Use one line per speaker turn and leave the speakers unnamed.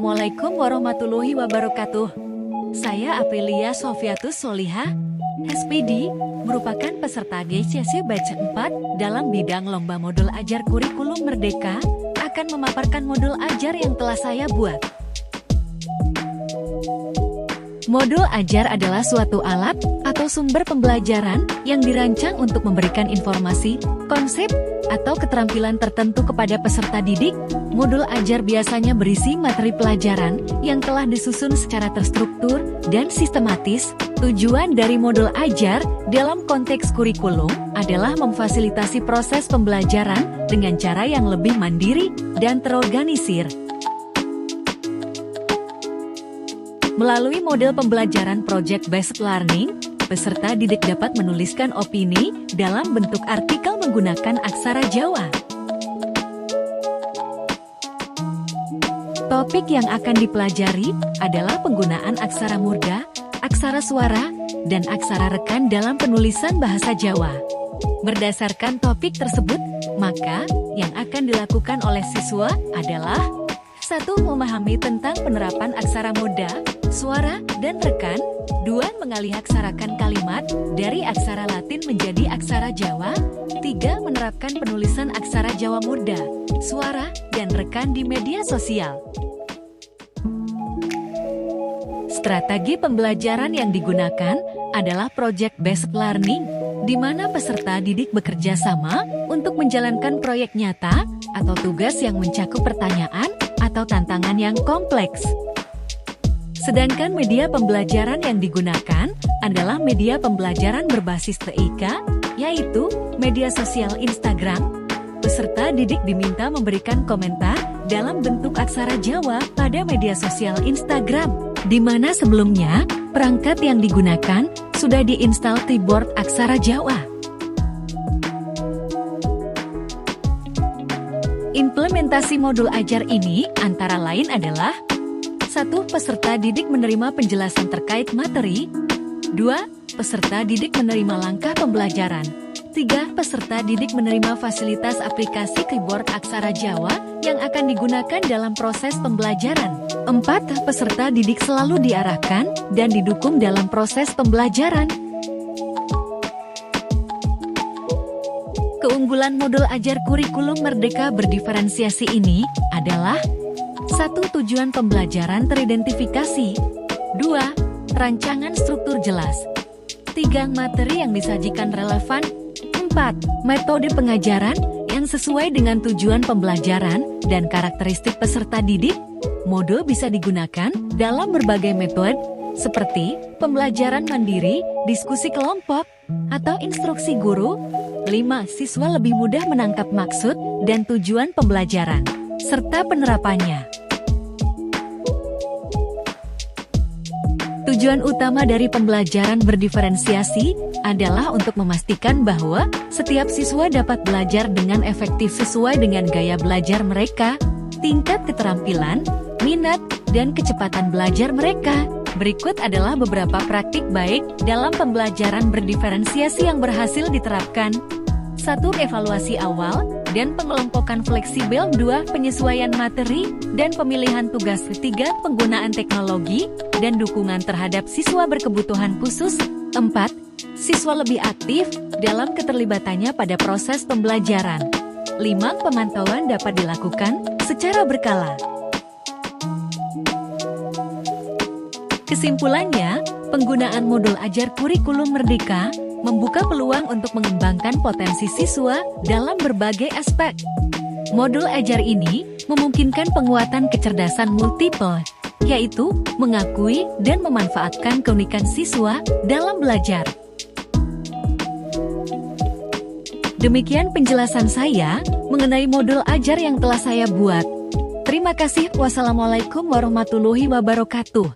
Assalamualaikum warahmatullahi wabarakatuh. Saya Aprilia Sofiatus Solihah, SPD, merupakan peserta GCC Batch 4 dalam bidang Lomba Modul Ajar Kurikulum Merdeka, akan memaparkan modul ajar yang telah saya buat. Modul ajar adalah suatu alat atau sumber pembelajaran yang dirancang untuk memberikan informasi, konsep, atau keterampilan tertentu kepada peserta didik. Modul ajar biasanya berisi materi pelajaran yang telah disusun secara terstruktur dan sistematis. Tujuan dari modul ajar dalam konteks kurikulum adalah memfasilitasi proses pembelajaran dengan cara yang lebih mandiri dan terorganisir. Melalui model pembelajaran project-based learning, peserta didik dapat menuliskan opini dalam bentuk artikel menggunakan aksara Jawa. Topik yang akan dipelajari adalah penggunaan aksara murda, aksara suara, dan aksara rekan dalam penulisan bahasa Jawa. Berdasarkan topik tersebut, maka yang akan dilakukan oleh siswa adalah 1. Memahami tentang penerapan aksara murda, suara, dan rekan. 2. Mengalihaksarakan kalimat dari aksara Latin menjadi aksara Jawa. 3. Menerapkan penulisan aksara Jawa murda, suara, dan rekan di media sosial. Strategi pembelajaran yang digunakan adalah project-based learning, di mana peserta didik bekerja sama untuk menjalankan proyek nyata atau tugas yang mencakup pertanyaan atau tantangan yang kompleks. Sedangkan media pembelajaran yang digunakan adalah media pembelajaran berbasis TIK, yaitu media sosial Instagram. Peserta didik diminta memberikan komentar dalam bentuk aksara Jawa pada media sosial Instagram, di mana sebelumnya perangkat yang digunakan sudah diinstal keyboard aksara Jawa. Implementasi modul ajar ini antara lain adalah 1. Peserta didik menerima penjelasan terkait materi. 2. Peserta didik menerima langkah pembelajaran. 3. Peserta didik menerima fasilitas aplikasi keyboard aksara Jawa yang akan digunakan dalam proses pembelajaran. 4. Peserta didik selalu diarahkan dan didukung dalam proses pembelajaran. Keunggulan modul ajar kurikulum merdeka berdiferensiasi ini adalah 1. Tujuan pembelajaran teridentifikasi. 2. Rancangan struktur jelas. 3. Materi yang disajikan relevan. 4. Metode pengajaran yang sesuai dengan tujuan pembelajaran dan karakteristik peserta didik. Modul bisa digunakan dalam berbagai metode, seperti pembelajaran mandiri, diskusi kelompok, atau instruksi guru. 5. Siswa lebih mudah menangkap maksud dan tujuan pembelajaran, serta penerapannya. Tujuan utama dari pembelajaran berdiferensiasi adalah untuk memastikan bahwa setiap siswa dapat belajar dengan efektif sesuai dengan gaya belajar mereka, tingkat keterampilan, minat, dan kecepatan belajar mereka. Berikut adalah beberapa praktik baik dalam pembelajaran berdiferensiasi yang berhasil diterapkan. 1. Evaluasi awal dan pengelompokan fleksibel. 2. Penyesuaian materi dan pemilihan tugas. 3. Penggunaan teknologi dan dukungan terhadap siswa berkebutuhan khusus. 4. Siswa lebih aktif dalam keterlibatannya pada proses pembelajaran. 5. Pemantauan dapat dilakukan secara berkala. Kesimpulannya, penggunaan modul ajar kurikulum merdeka membuka peluang untuk mengembangkan potensi siswa dalam berbagai aspek. Modul ajar ini memungkinkan penguatan kecerdasan multiple, yaitu mengakui dan memanfaatkan keunikan siswa dalam belajar. Demikian penjelasan saya mengenai modul ajar yang telah saya buat. Terima kasih. Wassalamualaikum warahmatullahi wabarakatuh.